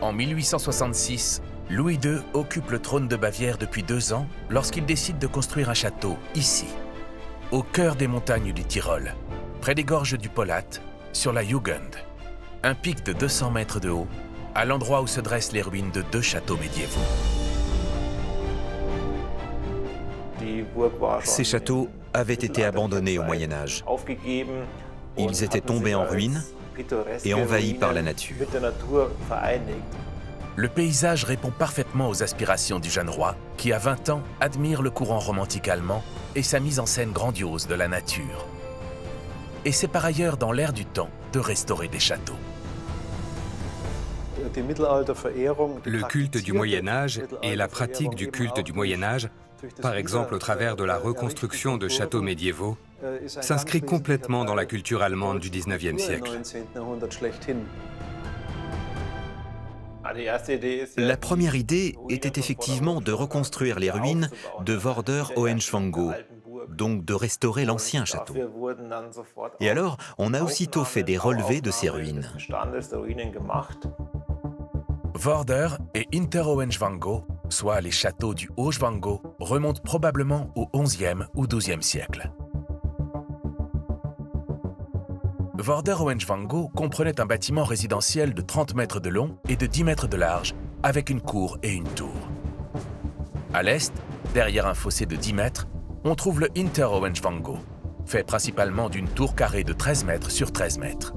En 1866, Louis II occupe le trône de Bavière depuis 2 ans lorsqu'il décide de construire un château ici, au cœur des montagnes du Tyrol, près des gorges du Polat, sur la Jugend, un pic de 200 mètres de haut, à l'endroit où se dressent les ruines de 2 châteaux médiévaux. Ces châteaux avaient été abandonnés au Moyen Âge. Ils étaient tombés en ruine et envahis par la nature. Le paysage répond parfaitement aux aspirations du jeune roi, qui à 20 ans admire le courant romantique allemand et sa mise en scène grandiose de la nature. Et c'est par ailleurs dans l'air du temps de restaurer des châteaux. Le culte du Moyen Âge et la pratique du culte du Moyen Âge, par exemple au travers de la reconstruction de châteaux médiévaux, s'inscrit complètement dans la culture allemande du XIXe siècle. La première idée était effectivement de reconstruire les ruines de Vordeur-Hohenschwangau, donc de restaurer l'ancien château. Et alors, on a aussitôt fait des relevés de ces ruines. Vordeur et Hinterhohenschwangau, soit les châteaux du Haut-Schwangau, remontent probablement au XIe ou XIIe siècle. Vordeur-Hohenschwangau comprenait un bâtiment résidentiel de 30 mètres de long et de 10 mètres de large, avec une cour et une tour. À l'est, derrière un fossé de 10 mètres, on trouve le Hinterhohenschwangau, fait principalement d'une tour carrée de 13 mètres sur 13 mètres.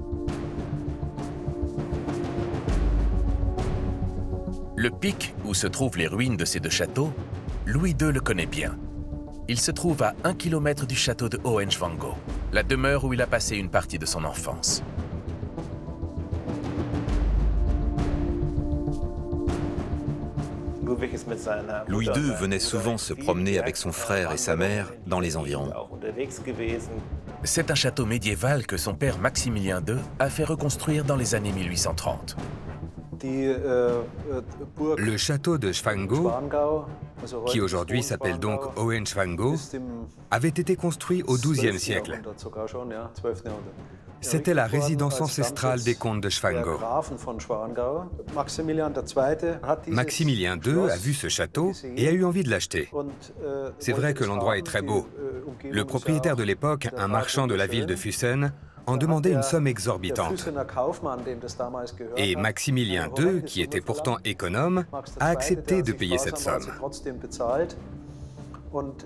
Le pic où se trouvent les ruines de ces 2 châteaux, Louis II le connaît bien. Il se trouve à 1 kilomètre du château de Hohenschwangau, la demeure où il a passé une partie de son enfance. Louis II venait souvent se promener avec son frère et sa mère dans les environs. C'est un château médiéval que son père Maximilien II a fait reconstruire dans les années 1830. Le château de Schwangau, qui aujourd'hui s'appelle donc Hohenschwangau, avait été construit au XIIe siècle. C'était la résidence ancestrale des comtes de Schwangau. Maximilien II a vu ce château et a eu envie de l'acheter. C'est vrai que l'endroit est très beau. Le propriétaire de l'époque, un marchand de la ville de Füssen, en demandait une somme exorbitante. Et Maximilien II, qui était pourtant économe, a accepté de payer cette somme.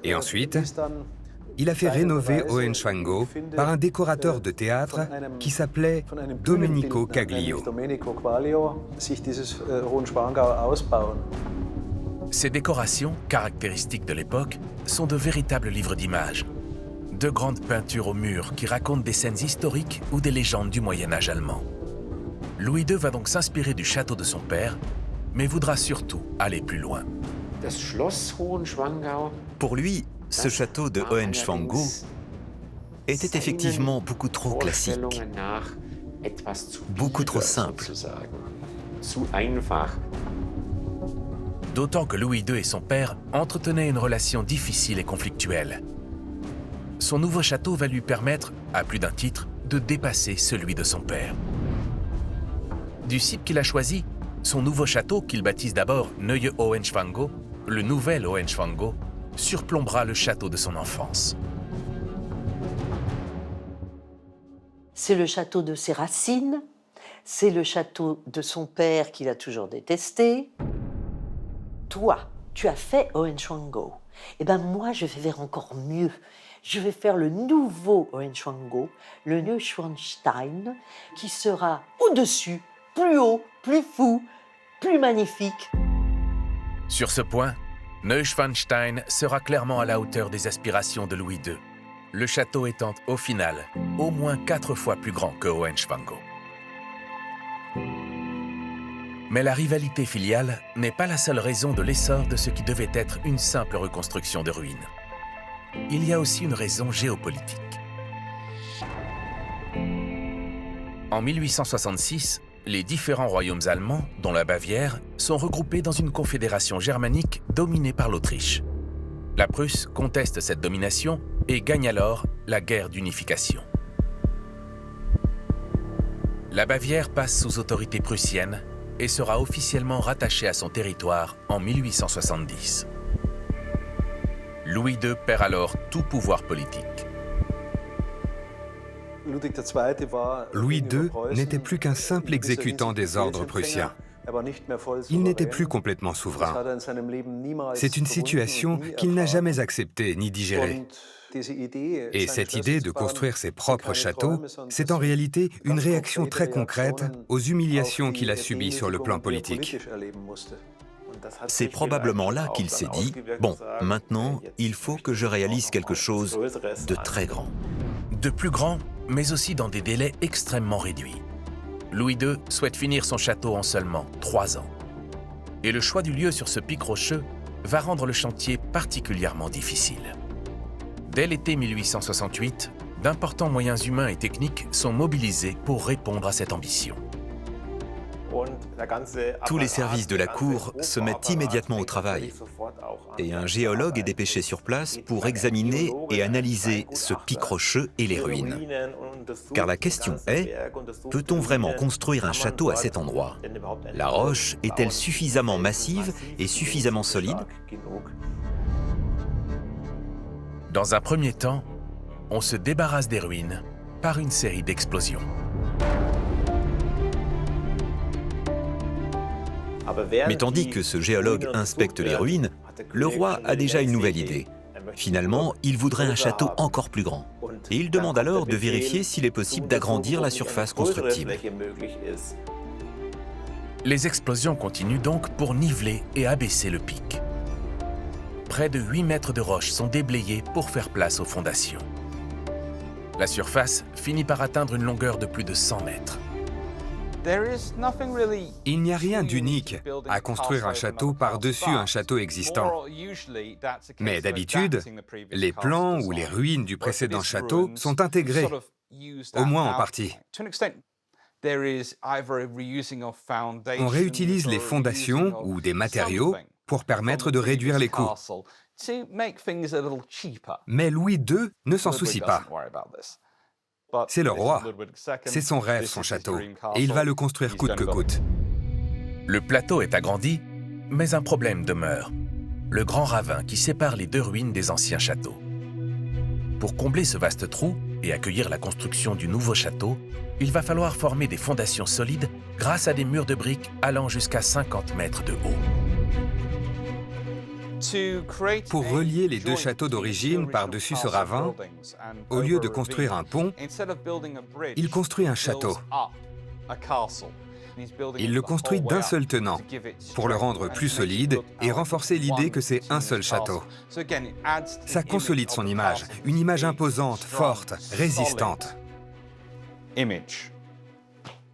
Et ensuite, il a fait rénover Hohenschwangau par un décorateur de théâtre qui s'appelait Domenico Caglio. Ces décorations, caractéristiques de l'époque, sont de véritables livres d'images. 2 grandes peintures au mur qui racontent des scènes historiques ou des légendes du Moyen-Âge allemand. Louis II va donc s'inspirer du château de son père, mais voudra surtout aller plus loin. Pour lui, ce château de Hohenschwangau était effectivement beaucoup trop classique, beaucoup trop simple. D'autant que Louis II et son père entretenaient une relation difficile et conflictuelle. Son nouveau château va lui permettre, à plus d'un titre, de dépasser celui de son père. Du site qu'il a choisi, son nouveau château, qu'il baptise d'abord Neue Hohenschwangau, le nouvel Hohenschwangau, surplombera le château de son enfance. C'est le château de ses racines, c'est le château de son père qu'il a toujours détesté. Toi, tu as fait Hohenschwangau. Eh bien moi, je vais faire encore mieux. Je vais faire le nouveau Hohenschwangau, le Neuschwanstein, qui sera au-dessus, plus haut, plus fou, plus magnifique. Sur ce point, Neuschwanstein sera clairement à la hauteur des aspirations de Louis II, le château étant, au final, au moins 4 fois plus grand que Hohenschwangau. Mais la rivalité filiale n'est pas la seule raison de l'essor de ce qui devait être une simple reconstruction de ruines. Il y a aussi une raison géopolitique. En 1866, les différents royaumes allemands, dont la Bavière, sont regroupés dans une confédération germanique dominée par l'Autriche. La Prusse conteste cette domination et gagne alors la guerre d'unification. La Bavière passe sous autorité prussienne et sera officiellement rattaché à son territoire en 1870. Louis II perd alors tout pouvoir politique. Louis II n'était plus qu'un simple exécutant des ordres prussiens. Il n'était plus complètement souverain. C'est une situation qu'il n'a jamais acceptée ni digérée. Et cette idée de construire ses propres châteaux, c'est en réalité une réaction très concrète aux humiliations qu'il a subies sur le plan politique. C'est probablement là qu'il s'est dit « Bon, maintenant, il faut que je réalise quelque chose de très grand. » De plus grand, mais aussi dans des délais extrêmement réduits. Louis II souhaite finir son château en seulement 3 ans. Et le choix du lieu sur ce pic rocheux va rendre le chantier particulièrement difficile. Dès l'été 1868, d'importants moyens humains et techniques sont mobilisés pour répondre à cette ambition. Tous les services de la cour se mettent immédiatement au travail et un géologue est dépêché sur place pour examiner et analyser ce pic rocheux et les ruines. Car la question est, peut-on vraiment construire un château à cet endroit? La roche est-elle suffisamment massive et suffisamment solide? Dans un premier temps, on se débarrasse des ruines par une série d'explosions. Mais tandis que ce géologue inspecte les ruines, le roi a déjà une nouvelle idée. Finalement, il voudrait un château encore plus grand. Et il demande alors de vérifier s'il est possible d'agrandir la surface constructible. Les explosions continuent donc pour niveler et abaisser le pic. Près de 8 mètres de roches sont déblayés pour faire place aux fondations. La surface finit par atteindre une longueur de plus de 100 mètres. Il n'y a rien d'unique à construire un château par-dessus un château existant. Mais d'habitude, les plans ou les ruines du précédent château sont intégrés, au moins en partie. On réutilise les fondations ou des matériaux pour permettre de réduire les coûts. Mais Louis II ne s'en soucie pas. C'est le roi. C'est son rêve, son château. Et il va le construire coûte que coûte. Le plateau est agrandi, mais un problème demeure. Le grand ravin qui sépare les deux ruines des anciens châteaux. Pour combler ce vaste trou et accueillir la construction du nouveau château, il va falloir former des fondations solides grâce à des murs de briques allant jusqu'à 50 mètres de haut. Pour relier les deux châteaux d'origine par-dessus ce ravin, au lieu de construire un pont, il construit un château. Il le construit d'un seul tenant, pour le rendre plus solide et renforcer l'idée que c'est un seul château. Ça consolide son image, une image imposante, forte, résistante.